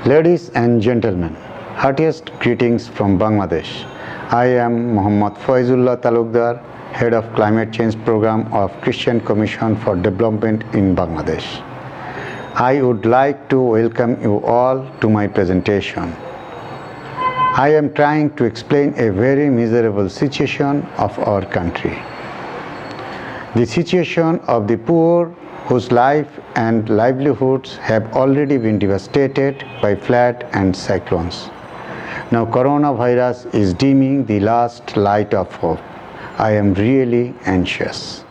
Ladies and gentlemen, heartiest greetings from Bangladesh. I am Mohammad Foezullah Talukder, Head of Climate Change Program of Christian Commission for Development in Bangladesh. I would like to welcome you all to my presentation. I am trying to explain a very miserable situation of our country. The situation of the poor whose life and livelihoods have already been devastated by flood and cyclones. Now coronavirus is dimming the last light of hope. I am really anxious.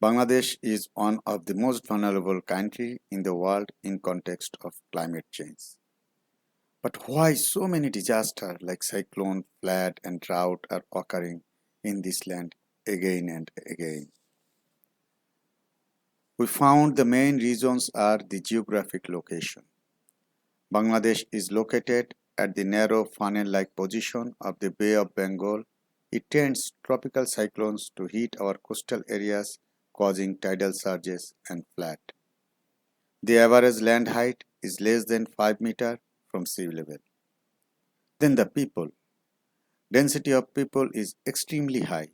Bangladesh is one of the most vulnerable countries in the world in context of climate change. But why so many disasters like cyclone, flood and drought are occurring in this land again and again? We found the main reasons are the geographic location. Bangladesh is located at the narrow funnel-like position of the Bay of Bengal. It tends tropical cyclones to hit our coastal areas, causing tidal surges and flood. The average land height is less than 5 meters from sea level. Then the people. Density of people is extremely high.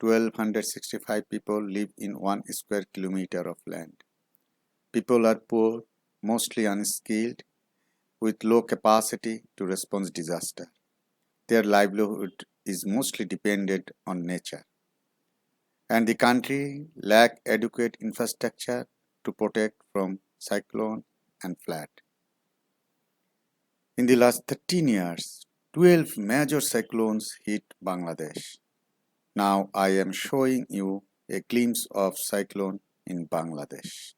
1,265 people live in 1 square kilometer of land. People are poor, mostly unskilled, with low capacity to respond to disaster. Their livelihood is mostly dependent on nature. And the country lacks adequate infrastructure to protect from cyclone and flood. In the last 13 years, 12 major cyclones hit Bangladesh. Now I am showing you a glimpse of cyclone in Bangladesh.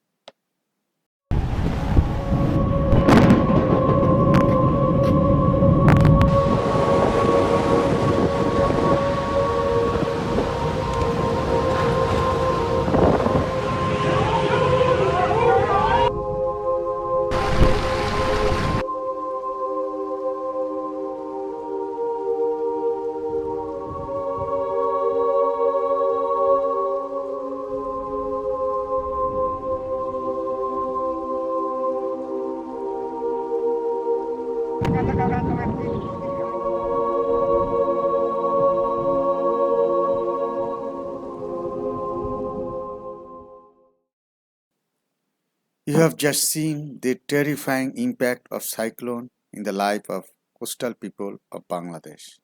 You have just seen the terrifying impact of cyclone in the life of coastal people of Bangladesh.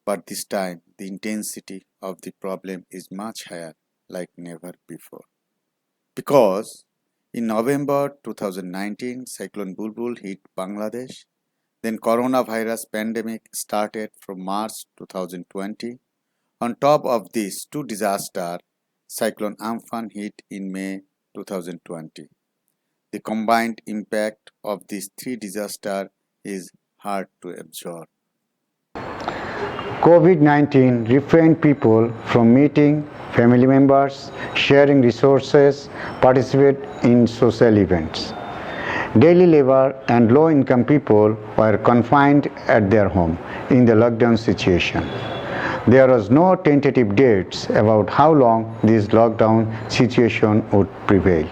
But this time, the intensity of the problem is much higher, like never before. Because in November 2019, Cyclone Bulbul hit Bangladesh. Then coronavirus pandemic started from March 2020. On top of these two disasters, Cyclone Amphan hit in May 2020. The combined impact of these three disasters is hard to absorb. COVID-19 refrained people from meeting family members, sharing resources, participate in social events. Daily labor and low-income people were confined at their home in the lockdown situation. There was no tentative dates about how long this lockdown situation would prevail.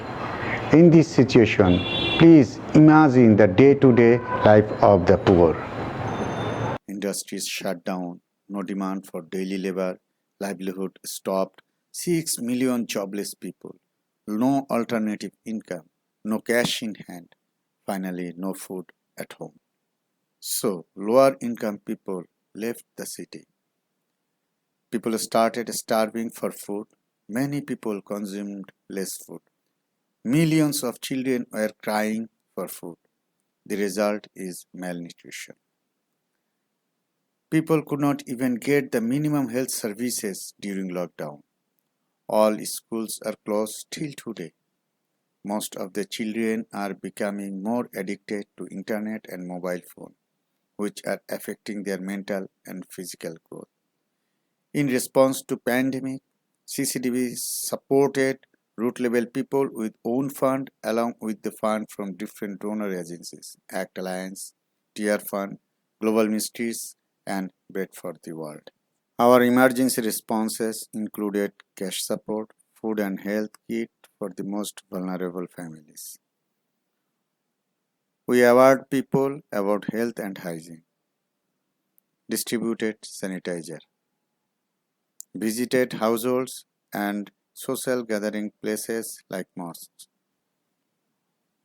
In this situation, please imagine the day-to-day life of the poor. Industries shut down, no demand for daily labor, livelihood stopped, 6 million jobless people, no alternative income, no cash in hand, finally no food at home. So lower income people left the city. People started starving for food. Many people consumed less food. Millions of children were crying for food. The result is malnutrition. People could not even get the minimum health services during lockdown. All schools are closed till today. Most of the children are becoming more addicted to internet and mobile phone, which are affecting their mental and physical growth. In response to pandemic, CCDB supported root-level people with own fund along with the fund from different donor agencies, ACT Alliance, Tier Fund, Global Ministries, and Bread for the World. Our emergency responses included cash support, food and health kit for the most vulnerable families. We award people about health and hygiene, distributed sanitizer, visited households and social gathering places like mosques.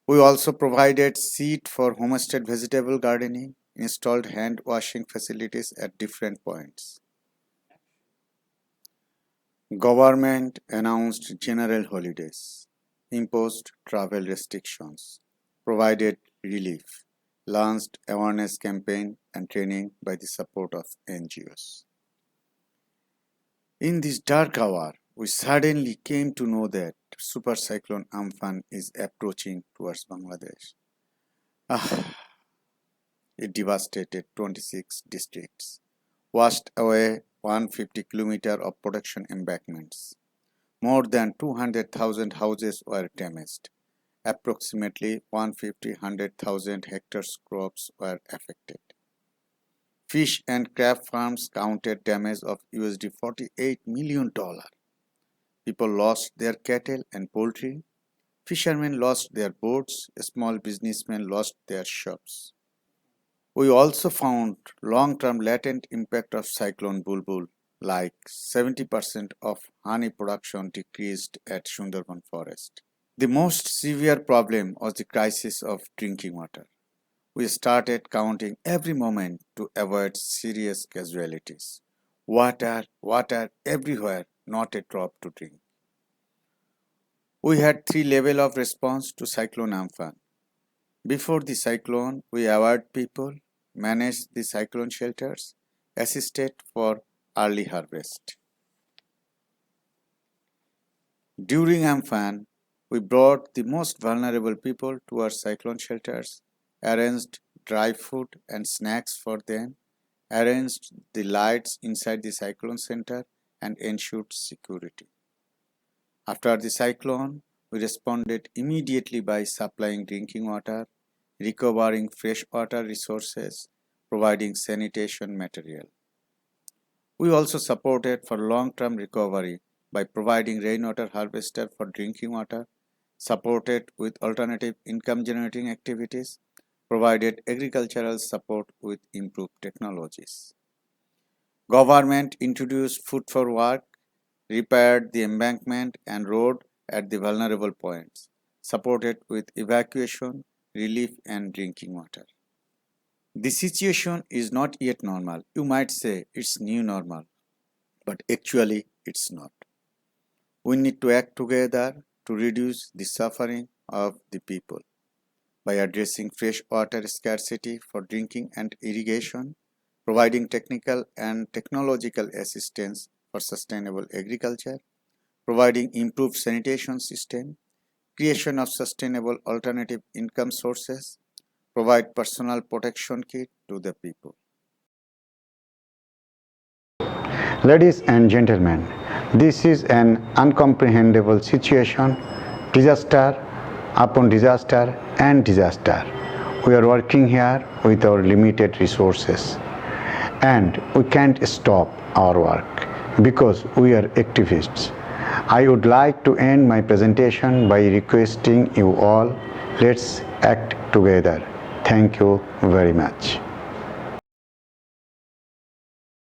We also provided seed for homestead vegetable gardening, installed hand washing facilities at different points. Government announced general holidays, imposed travel restrictions, provided relief, launched awareness campaign and training by the support of NGOs. In this dark hour, we suddenly came to know that Super Cyclone Amphan is approaching towards Bangladesh. It devastated 26 districts, washed away 150 kilometers of production embankments. More than 200,000 houses were damaged. Approximately 150,000 hectares crops were affected. Fish and crab farms counted damage of $48 million. People lost their cattle and poultry. Fishermen lost their boats. Small businessmen lost their shops. We also found long-term latent impact of Cyclone Bulbul, like 70% of honey production decreased at Sundarban forest. The most severe problem was the crisis of drinking water. We started counting every moment to avoid serious casualties. Water everywhere, not a drop to drink. We had 3 levels of response to Cyclone Amphan. Before the cyclone, we awarded people, managed the cyclone shelters, assisted for early harvest. During Amphan, we brought the most vulnerable people to our cyclone shelters, arranged dry food and snacks for them, arranged the lights inside the cyclone center, and ensured security. After the cyclone, we responded immediately by supplying drinking water, recovering fresh water resources, providing sanitation material. We also supported for long-term recovery by providing rainwater harvester for drinking water, supported with alternative income generating activities, provided agricultural support with improved technologies. Government introduced food for work, repaired the embankment and road at the vulnerable points, supported with evacuation, relief and drinking water. The situation is not yet normal. You might say it's new normal, but actually it's not. We need to act together to reduce the suffering of the people by addressing fresh water scarcity for drinking and irrigation, providing technical and technological assistance for sustainable agriculture, providing improved sanitation system, creation of sustainable alternative income sources, provide personal protection kit to the people. Ladies and gentlemen, this is an uncomprehendable situation, disaster upon disaster and disaster. We are working here with our limited resources and we can't stop our work because we are activists. I would like to end my presentation by requesting you all, let's act together. Thank you very much.